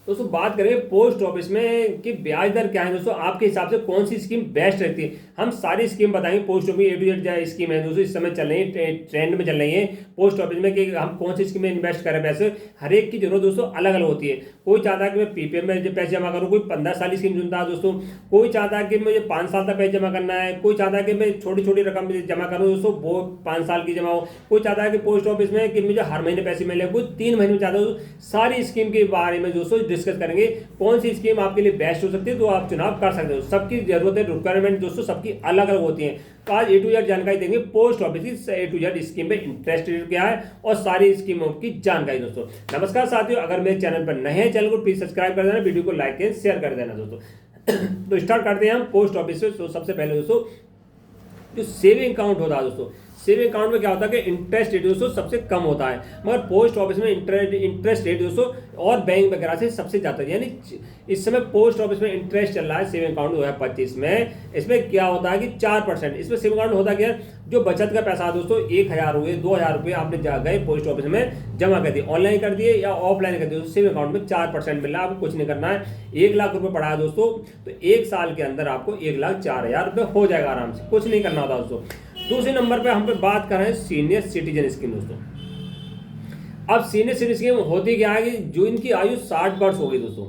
दोस्तों बात करेंगे पोस्ट ऑफिस में कि ब्याज दर क्या है दोस्तों, आपके हिसाब से कौन सी स्कीम बेस्ट रहती है। हम सारी स्कीम बताएंगे। Post office A to Z scheme है दोस्तों, इस समय चल रही है, ट्रेंड में चल रही है पोस्ट ऑफिस में कि हम कौन सी स्कीम में इन्वेस्ट करें पैसे। हर एक की जरूरत दोस्तों अलग अलग होती है। कोई चाहता है कि मैं PPF में पैसे जमा करूँ, कोई 15 साल की स्कीम चुनता है दोस्तों, कोई चाहता है कि मुझे 5 साल तक पैसे जमा करना है, कोई चाहता है कि मैं छोटी छोटी रकम जमा करूँ दोस्तों, वो 5 साल की जमा हो, कोई चाहता है कि पोस्ट ऑफिस में कि मुझे हर महीने पैसे मिले, कोई 3 महीने में चाहता हूँ। सारी स्कीम के बारे में दोस्तों डिस्कस करेंगे, कौन सी स्कीम आपके लिए बेस्ट हो सकती है, तो आप चुनाव कर सकते हो। सबकी जरूरत है, रिक्वायरमेंट दोस्तों सबकी अलग अलग होती है। तो आज A to Z जानकारी देंगे पोस्ट ऑफिस की A to Z स्कीम में इंटरेस्ट रेट क्या है और सारी स्कीमों की जानकारी दोस्तों। नमस्कार साथियों, अगर मेरे चैनल पर नए हैं, चैनल को प्लीज सब्सक्राइब कर देना, वीडियो को लाइक एंड शेयर कर देना दोस्तों। तो स्टार्ट करते हैं हम पोस्ट ऑफिस से। तो सबसे पहले दोस्तों जो सेविंग अकाउंट होता है दोस्तों, सेविंग अकाउंट में क्या होता है कि इंटरेस्ट रेट दोस्तों सबसे कम होता है, मगर पोस्ट ऑफिस में इंटरेस्ट रेट दोस्तों और बैंक वगैरह से सबसे ज़्यादा है। यानी इस समय पोस्ट ऑफिस में इंटरेस्ट चल रहा है सेविंग अकाउंट 2025 में। इसमें क्या होता है कि 4%। इसमें सेविंग अकाउंट होता क्या है, जो बचत का पैसा दोस्तों 1000 हुए 2000 रुपये आपने गए पोस्ट ऑफिस में जमा कर दिए, ऑनलाइन कर दिए या ऑफलाइन कर दिए, तो सेविंग अकाउंट में 4% मिल रहा है। आपको कुछ नहीं करना है। 1 लाख रुपये पड़ा है दोस्तों, तो 1 साल के अंदर आपको 1,04,000 रुपये हो जाएगा आराम से, कुछ नहीं करना होता दोस्तों। दूसरे नंबर पे हम पे बात कर रहे हैं सीनियर सिटीजन स्कीम दोस्तों। अब सीनियर सिटीजन स्कीम होती क्या है कि जो इनकी आयु 60 वर्ष हो गई दोस्तों,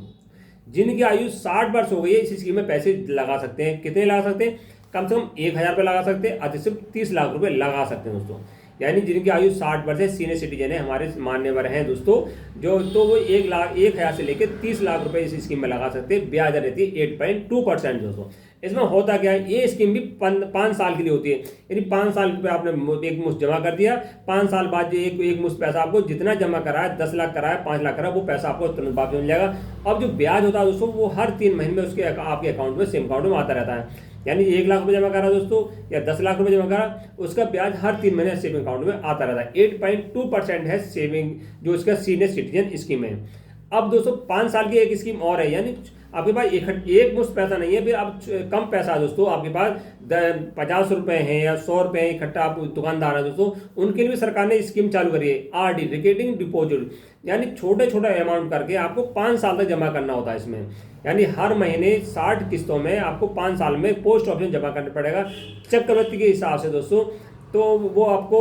जिनकी आयु 60 वर्ष हो गई है, इस स्कीम में पैसे लगा सकते हैं। कितने लगा सकते हैं? कम से कम 1000 रुपये लगा सकते हैं, अधिक से 30 लाख रुपए लगा सकते हैं दोस्तों। यानी जिनकी आयु 60 वर्ष है, सीनियर सिटीजन है, हमारे मान्यवर हैं दोस्तों जो, तो वो 1,00,000 से लेकर 30 लाख रुपए इस स्कीम में लगा सकते हैं। ब्याज दर रहती है 8.2% दोस्तों। इसमें होता क्या है, ये स्कीम भी 5 साल के लिए होती है। यानी 5 साल पे आपने एक मुश्त जमा कर दिया, 5 साल बाद जो एक मुश्त पैसा आपको जितना जमा करा है, 10 लाख करा है, 5 लाख करा है, वो पैसा आपको तुरंत वापस मिल जाएगा। अब जो ब्याज होता है दोस्तों, वो हर 3 महीने में उसके आपके अकाउंट में, सेम अकाउंट में आता रहता है। यानी 1 लाख रुपये जमा करा दोस्तों या 10 लाख रुपये जमा करा, उसका ब्याज हर 3 महीने सेविंग अकाउंट में आता रहता है। 8.2% है सेविंग जो इसका सीनियर सिटीजन स्कीम है। अब दोस्तों 5 साल की एक स्कीम और है, यानी आपके पास एक मुश्त पैसा नहीं है, फिर अब कम पैसा है दोस्तों, आपके पास 50 रुपये हैं या 100 रुपये हैं इकट्ठा, आप दुकानदार हैं दोस्तों, उनके लिए भी सरकार ने स्कीम चालू करी है, RD रिकरिंग डिपॉजिट। यानी छोटे छोटे अमाउंट करके आपको 5 साल तक जमा करना होता है इसमें। यानी हर महीने 60 किस्तों में आपको 5 साल में पोस्ट ऑफिस में जमा करना पड़ेगा चक्रवृद्धि के हिसाब से दोस्तों। तो वो आपको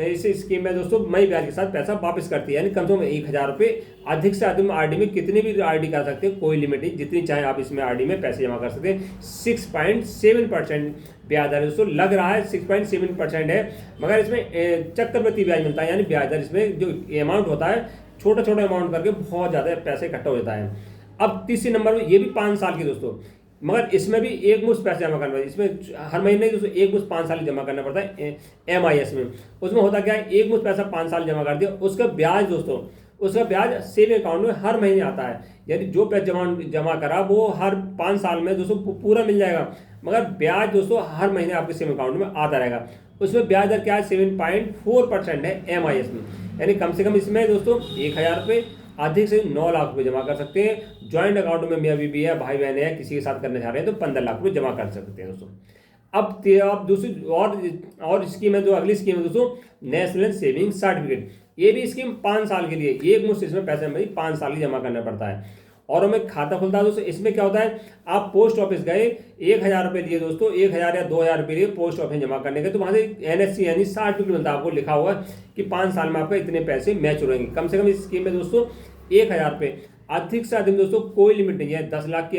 इस स्कीम में दोस्तों मई ब्याज के साथ पैसा वापस करती है। यानी कम से कम 1000 रुपये, अधिक से अधिक RD में कितनी भी RD कर सकते हैं, कोई लिमिट नहीं, जितनी चाहे आप इसमें RD में पैसे जमा कर सकते हैं। 6.7% ब्याज दर दोस्तों लग रहा है, 6.7% है, मगर इसमें चक्रवृद्धि ब्याज मिलता है। यानी ब्याज दर इसमें जो अमाउंट होता है, छोटा छोटा अमाउंट करके बहुत ज़्यादा पैसे इकट्ठा हो जाता है। अब तीसरे नंबर में ये भी 5 साल की दोस्तों, मगर इसमें भी एक मुश्त पैसे जमा करना पड़ता है। इसमें हर महीने दोस्तों एक मुश्त 5 साल जमा करना पड़ता है MIS में। उसमें होता क्या है, एक मुश्त पैसा 5 साल जमा कर दिया, उसका ब्याज दोस्तों, उसका ब्याज सेविंग अकाउंट में हर महीने आता है। यानी जो पैसा जमा करा वो हर 5 साल में दोस्तों पूरा मिल जाएगा, मगर ब्याज दोस्तों हर महीने आपके सेविंग अकाउंट में आता रहेगा। उसमें ब्याज दर क्या है, 7.4% है MIS में। यानी कम से कम इसमें दोस्तों 1000 रुपये, अधिक से 9 लाख रुपये जमा कर सकते हैं। ज्वाइंट अकाउंट में मियाँ बीबी है, भाई बहन है, किसी के साथ करना चाह रहे हैं तो 15 लाख रुपये जमा कर सकते हैं दोस्तों। अब दूसरी और स्कीम है, जो अगली स्कीम है दोस्तों, नेशनल सेविंग सर्टिफिकेट। ये भी स्कीम 5 साल के लिए, एक मुश्त इसमें पैसे में 5 साल की जमा करना पड़ता है और हमें खाता खुलता है दोस्तों। इसमें क्या होता है, आप पोस्ट ऑफिस गए, 1000 रुपये लिए दोस्तों, 1000 या 2000 रुपये लिए पोस्ट ऑफिस जमा करने के, तो वहाँ से NSC यानी सर्टिफिकेट मिलता है, आपको लिखा हुआ कि 5 साल में आपका इतने पैसे मैच्योर होंगे। कम से कम इस स्कीम में दोस्तों 1000 रुपये, अधिक से अधिक दोस्तों कोई लिमिट नहीं है। 10 लाख की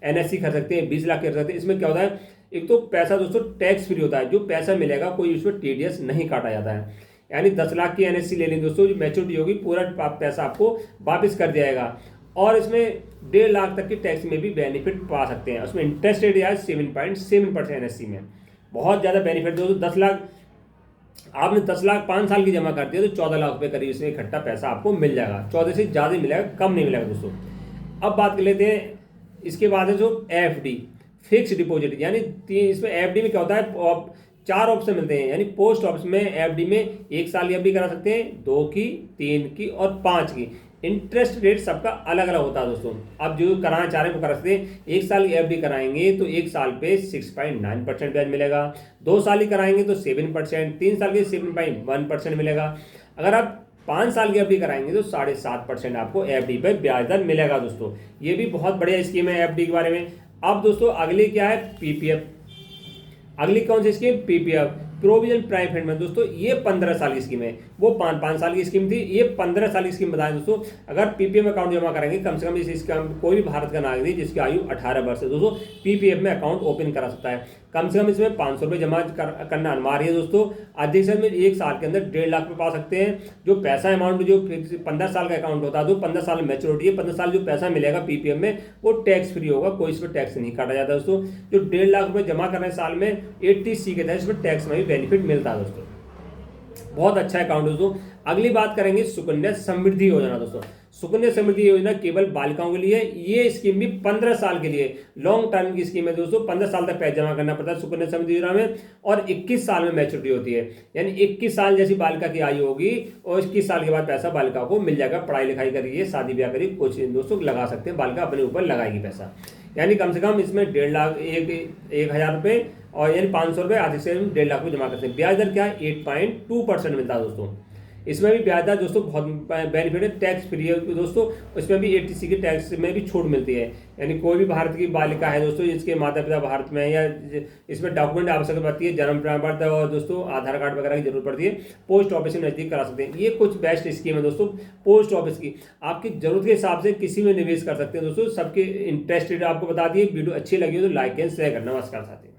NSC कर सकते हैं, 20 लाख कर सकते हैं। इसमें क्या होता है, एक तो पैसा दोस्तों टैक्स फ्री होता है, जो पैसा मिलेगा कोई उसमें TDS नहीं काटा जाता है। यानी 10 लाख की NSC ले लेंगे दोस्तों, जो मैच्योरिटी होगी पूरा पैसा आपको वापस कर दिया, और इसमें 1.5 लाख तक की टैक्स में भी बेनिफिट पा सकते हैं। उसमें इंटरेस्ट रेट है 7.7% NSC में, बहुत ज़्यादा बेनिफिट दोस्तों। 10 लाख आपने 10 लाख 5 साल की जमा कर दिया तो 14 लाख रुपये करीब इसमें इकट्ठा पैसा आपको मिल जाएगा। 14 से ज़्यादा मिलेगा, कम नहीं मिलेगा दोस्तों। अब बात कर लेते हैं, इसके बाद है जो FD फिक्स डिपॉजिट। यानी इसमें FD में क्या होता है, 4 ऑप्शन मिलते हैं। यानी पोस्ट ऑफिस में FD में 1 साल की FD करा सकते हैं, 2 की, 3 की और 5 की। इंटरेस्ट रेट सबका अलग अलग होता है दोस्तों। अब जो कराना चाह रहे हैं वो करा सकते हैं। 1 साल की FD कराएंगे तो 1 साल पे 6.9% ब्याज मिलेगा, 2 साल की कराएंगे तो 7%, 3 साल के 7.1% मिलेगा। अगर आप 5 साल की एफडी कराएंगे तो 7.5% आपको एफडी पे ब्याज दर मिलेगा दोस्तों। ये भी बहुत बढ़िया स्कीम है एफडी के बारे में। अब दोस्तों अगली क्या है, पीपीएफ। अगली कौन सी scheme, PPF, provision prime fund में दोस्तों। ये 15 साल की स्कीम है, वो 5 साल की स्कीम थी, ये 15 साल की स्कीम बताएं दोस्तों। अगर पीपीएफ अकाउंट जमा करेंगे कम से कम इस स्कीम कोई भी भारत का नागरिक जिसकी आयु 18 वर्ष है दोस्तों पीपीएफ में अकाउंट ओपन करा सकता है। कम से कम इसमें 500 रुपये जमा करना अनिवार्य है दोस्तों। अधिकतम में 1 साल के अंदर 1.5 लाख रुपये पा सकते हैं। जो पैसा अमाउंट जो 15 साल का अकाउंट होता है तो 15 साल में मैच्योरिटी है, 15 साल जो पैसा मिलेगा पीपीएफ में वो टैक्स फ्री होगा, कोई इस पर टैक्स नहीं काटा जाता दोस्तों। जो 1.5 लाख रुपये जमा कर रहे हैं साल में 80C के तहत इसमें टैक्स में भी बेनिफिट मिलता है दोस्तों। बहुत अच्छा अकाउंट दोस्तों। अगली बात करेंगे सुकन्या समृद्धि योजना दोस्तों। सुकन्या समृद्धि योजना केवल बालिकाओं के लिए, ये स्कीम भी 15 साल के लिए लॉन्ग टर्म की स्कीम है दोस्तों। 15 साल तक पैसा जमा करना पड़ता है सुकन्या समृद्धि योजना में और 21 साल में मैच्योरिटी होती है। यानी 21 साल जैसी बालिका की आयु होगी और 21 साल के बाद पैसा बालिका को मिल जाएगा। पढ़ाई लिखाई करिए, शादी ब्याह करिए, कुछ दोस्तों लगा सकते हैं, बालिका अपने ऊपर लगाएगी पैसा। यानी कम से कम इसमें 1.5 लाख 1,000 रुपये और यानी 500 रुपये आधे से 1.5 लाख रुपये जमा करते हैं। ब्याज दर क्या है, 8.2% मिलता है दोस्तों। इसमें भी ब्याज दर दोस्तों बहुत बेनिफिट है, टैक्स फ्री है दोस्तों। इसमें भी 80C के टैक्स में भी छूट मिलती है। यानी कोई भी भारत की बालिका है दोस्तों जिसके माता पिता भारत में है या इसमें डॉक्यूमेंट आवश्यक पड़ती है, जन्म प्रमाण पत्र और दोस्तों आधार कार्ड वगैरह की जरूरत पड़ती है, पोस्ट ऑफिस में नजदीक करा सकते हैं। ये कुछ बेस्ट स्कीम है दोस्तों पोस्ट ऑफिस की। आपकी जरूरत के हिसाब से किसी में निवेश कर सकते हैं दोस्तों। सबके इंटरेस्टेड आपको बता दिए। वीडियो अच्छी लगी हो तो लाइक एंड शेयर करना। नमस्कार साथी।